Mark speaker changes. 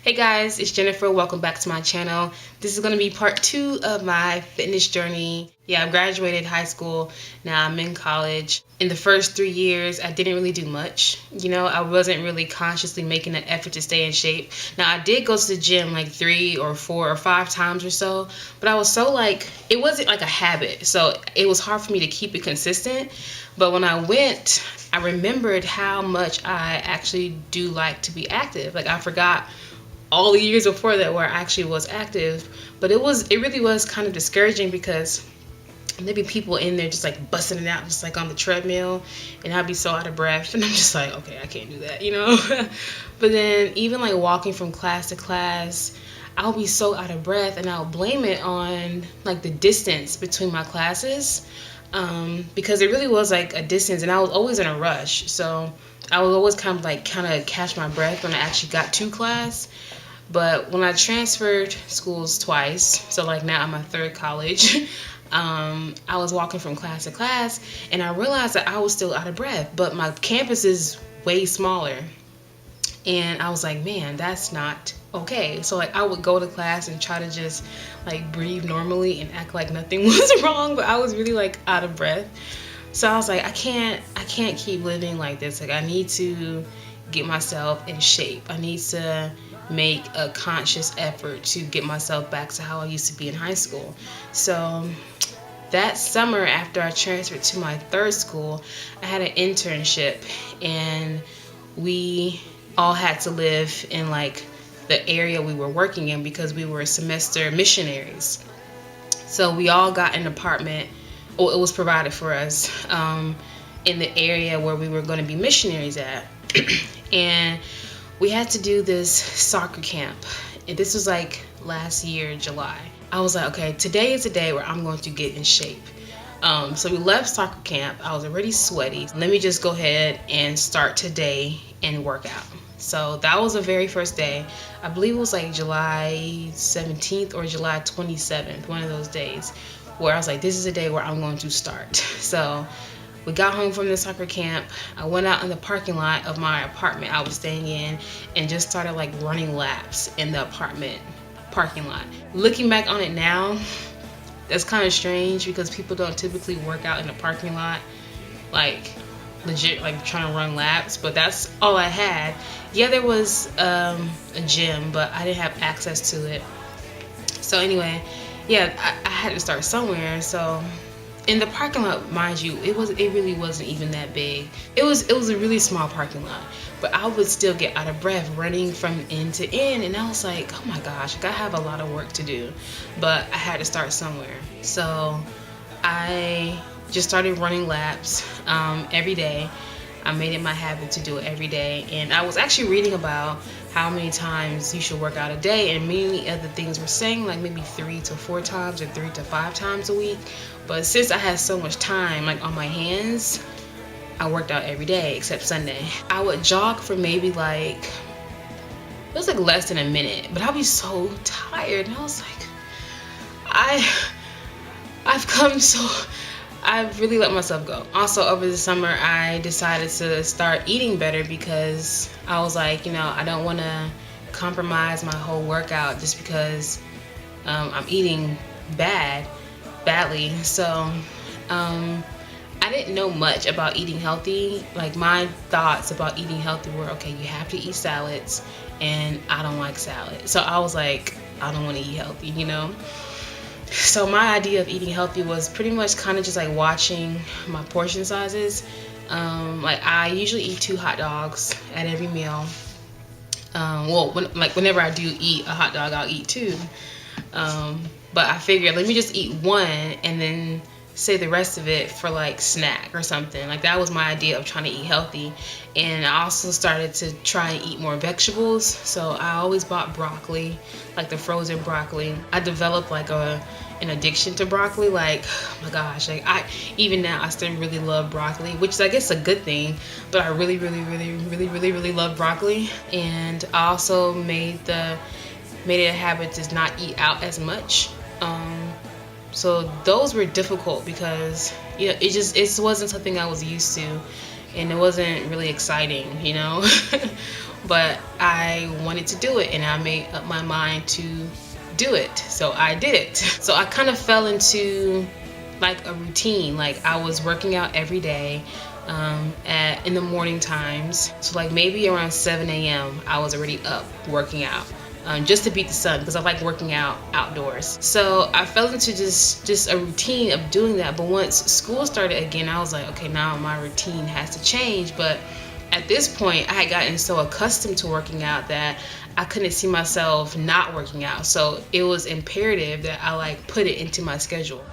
Speaker 1: Hey guys, it's Jennifer. Welcome back to my channel. This is going to be part 2 of my fitness journey. Yeah, I graduated high school. Now I'm in college. In the first 3 years, I didn't really do much. I wasn't really consciously making an effort to stay in shape. Now, I did go to the gym like 3 or 4 or 5 times or so, but I was so it wasn't like a habit. So it was hard for me to keep it consistent. But when I went, I remembered how much I actually do like to be active. Like, I forgot all the years before that where I actually was active, but it really was kind of discouraging because there'd be people in there just like busting it out just like on the treadmill, and I'd be so out of breath, and I'm just like, okay, I can't do that. But then even like walking from class to class, I'll be so out of breath, and I'll blame it on like the distance between my classes, because it really was like a distance, and I was always in a rush, so I was always kind of catch my breath when I actually got to class. But when I transferred schools twice, so like now I'm at third college, I was walking from class to class, and I realized that I was still out of breath, but my campus is way smaller. And I was like, man, that's not okay. So like I would go to class and try to just like breathe normally and act like nothing was wrong, but I was really like out of breath. So I was like, I can't keep living like this. Like, I need to get myself in shape. I need to make a conscious effort to get myself back to how I used to be in high school. So that summer, after I transferred to my third school, I had an internship, and we all had to live in like the area we were working in because we were semester missionaries. So we all got an apartment. It was provided for us in the area where we were going to be missionaries at. And we had to do this soccer camp. And this was like last year, July. I was like, okay, today is the day where I'm going to get in shape. So we left soccer camp. I was already sweaty. Let me just go ahead and start today and work out. So that was the very first day. I believe it was like July 17th or July 27th, one of those days, where I was like, this is a day where I'm going to start. So we got home from the soccer camp. I went out in the parking lot of my apartment I was staying in and just started like running laps in the apartment parking lot. Looking back on it now, that's kind of strange because people don't typically work out in the parking lot, like legit, like trying to run laps, but that's all I had. Yeah, there was a gym, but I didn't have access to it. So anyway, yeah, I had to start somewhere. So in the parking lot, mind you, it really wasn't even that big. It was a really small parking lot, but I would still get out of breath running from end to end, and I was like, oh my gosh, like I have a lot of work to do, but I had to start somewhere. So I just started running laps every day. I made it my habit to do it every day, and I was actually reading about how many times you should work out a day, and many other things were saying like maybe 3 to 4 times or 3 to 5 times a week. But since I had so much time like on my hands, I worked out every day except Sunday. I would jog for maybe like, it was like less than a minute, but I'd be so tired, and I was like, I've really let myself go. Also, over the summer, I decided to start eating better because I was like, I don't want to compromise my whole workout just because I'm eating badly. So I didn't know much about eating healthy. Like, my thoughts about eating healthy were, okay, you have to eat salads, and I don't like salad. So I was like, I don't want to eat healthy, So my idea of eating healthy was pretty much kind of just like watching my portion sizes. Like, I usually eat 2 hot dogs at every meal. Whenever I do eat a hot dog, I'll eat 2. But I figured, let me just eat 1 and then save the rest of it for like snack or something. Like, that was my idea of trying to eat healthy. And I also started to try and eat more vegetables. So I always bought broccoli, like the frozen broccoli. I developed like an addiction to broccoli. Like, oh my gosh, like even now I still really love broccoli, which is I guess a good thing, but I really love broccoli. And I also made it a habit to not eat out as much. So those were difficult because it wasn't something I was used to, and it wasn't really exciting, but I wanted to do it and I made up my mind to do it. So I did it. So I kind of fell into like a routine. Like I was working out every day in the morning times. So like maybe around 7 a.m. I was already up working out. Just to beat the sun, because I like working out outdoors. So I fell into just a routine of doing that. But once school started again, I was like, okay, now my routine has to change. But at this point, I had gotten so accustomed to working out that I couldn't see myself not working out. So it was imperative that I like put it into my schedule.